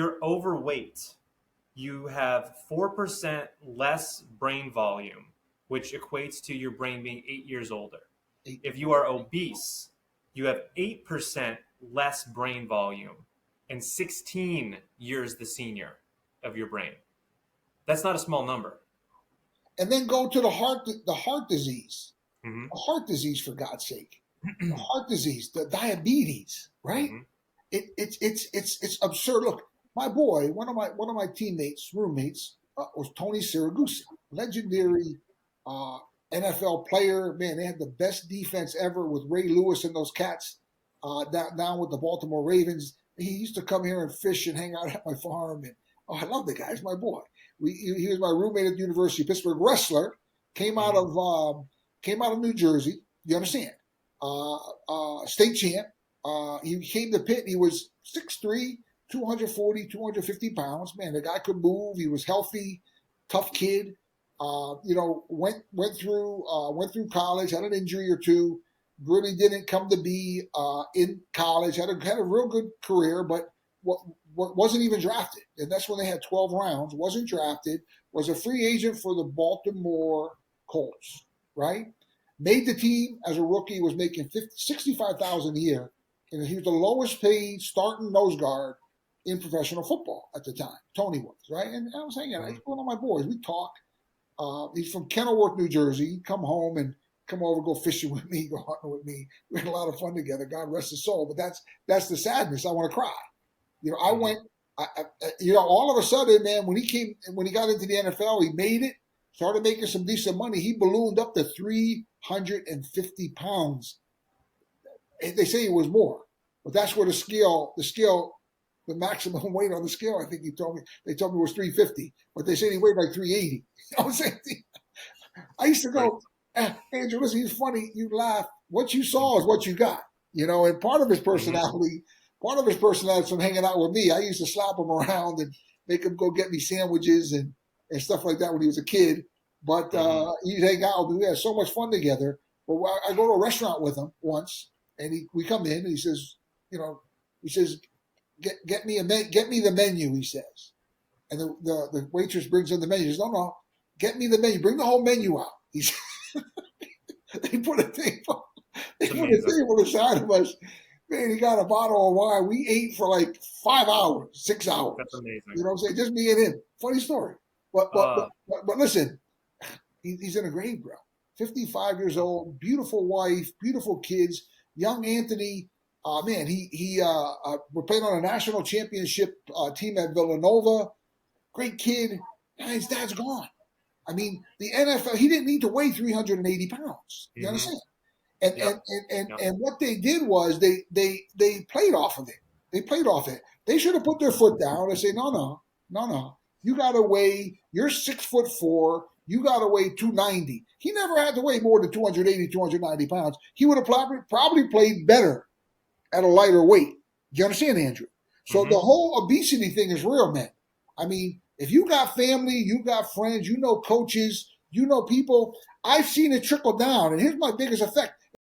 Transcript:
you're overweight, you have 4% less brain volume, which equates to your brain being 8 years older. If you are obese, you have 8% less brain volume and 16 years the senior of your brain. That's not a small number. And then go to the heart disease. Mm-hmm. The heart disease, for God's sake. The heart disease, the diabetes, right? Mm-hmm. It's absurd. Look, my boy, one of my teammates, roommates, was Tony Siragusa, legendary NFL player. Man, they had the best defense ever with Ray Lewis and those cats down with the Baltimore Ravens. He used to come here and fish and hang out at my farm. And I love the guy. He's my boy. He was my roommate at the University of Pittsburgh. Wrestler, came out of New Jersey. You understand? State champ. He came to Pitt. He was 6'3", 240, 250 pounds. Man, the guy could move. He was healthy, tough kid. Went through college, had an injury or two. Really didn't come to be in college. Had a real good career, but wasn't even drafted. And that's when they had 12 rounds. Wasn't drafted. Was a free agent for the Baltimore Colts. Right. Made the team as a rookie. Was making $65,000 a year. And he was the lowest paid starting nose guard in professional football at the time. Tony was, right? And I was hanging out. He's one of my boys. We talk. He's from Kenilworth, New Jersey. He'd come home and come over, go fishing with me, go hunting with me. We had a lot of fun together. God rest his soul. But that's the sadness. I want to cry. I went. All of a sudden, man, when he got into the NFL, he made it. Started making some decent money. He ballooned up to 350 pounds. They say it was more, but that's where the maximum weight on the scale, I think they told me was 350, but they said he weighed like 380. You know what I'm saying? I used to go, Andrew, listen, he's funny. You laugh. What you saw is what you got, and part of his personality from hanging out with me, I used to slap him around and make him go get me sandwiches and stuff like that when he was a kid. But he'd hang out with me. We had so much fun together. But I go to a restaurant with him once. And we come in and he says, get me the menu, he says. And the waitress brings in the menu. He says, no, get me the menu. Bring the whole menu out. He says, they put a table on the side of us. Man, he got a bottle of wine. We ate for like 5 hours, 6 hours. That's amazing. You know what I'm saying? Just me and him. Funny story. But listen, he's in a grave, bro. 55 years old, beautiful wife, beautiful kids. Young Anthony, man, he we're playing on a national championship team at Villanova. Great kid. His dad's gone. I mean, the NFL, he didn't need to weigh 380 pounds. You understand? And what they did was they played off of it. They played off it. They should have put their foot down and say, no. You got to weigh, you're 6'4". You got to weigh 290. He never had to weigh more than 280, 290 pounds. He would have probably played better at a lighter weight. Do you understand, Andrew? So the whole obesity thing is real, man. I mean, if you got family, you got friends, coaches, people, I've seen it trickle down. And here's my biggest effect.